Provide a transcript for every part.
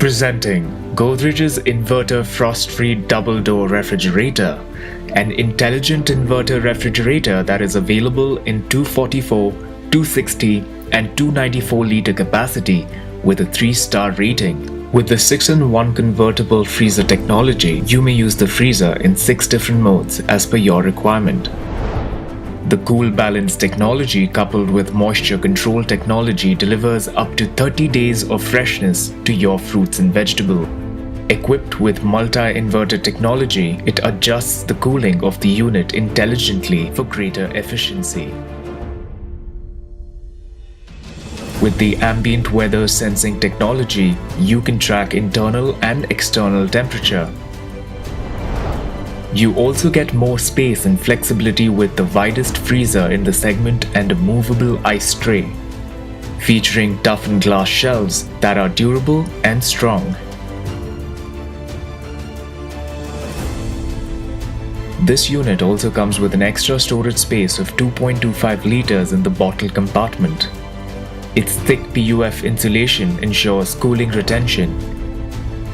Presenting Godrej's Inverter Frost-Free Double Door Refrigerator, an intelligent inverter refrigerator that is available in 244, 260 and 294 liter capacity with a 3-star rating. With the 6-in-1 convertible freezer technology, you may use the freezer in 6 different modes as per your requirement. The Cool Balance technology coupled with moisture control technology delivers up to 30 days of freshness to your fruits and vegetables. Equipped with multi-inverter technology, it adjusts the cooling of the unit intelligently for greater efficiency. With the ambient weather sensing technology, you can track internal and external temperature. You also get more space and flexibility with the widest freezer in the segment and a movable ice tray, featuring toughened glass shelves that are durable and strong. This unit also comes with an extra storage space of 2.25 liters in the bottle compartment. Its thick PUF insulation ensures cooling retention.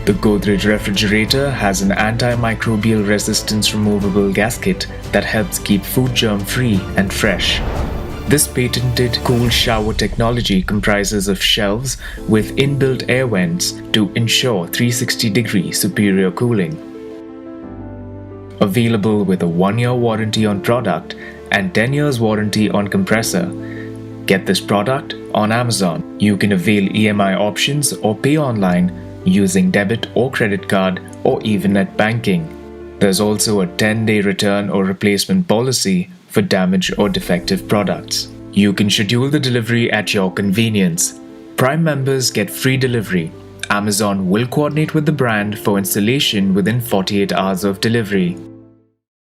The Godrej refrigerator has an antimicrobial resistance removable gasket that helps keep food germ-free and fresh. This patented cool shower technology comprises of shelves with inbuilt air vents to ensure 360-degree superior cooling. Available with a 1-year warranty on product and 10 years warranty on compressor. Get this product on Amazon. You can avail EMI options or pay online using debit or credit card or even net banking. There's also a 10-day return or replacement policy for damaged or defective products. You can schedule the delivery at your convenience. Prime members get free delivery. Amazon will coordinate with the brand for installation within 48 hours of delivery.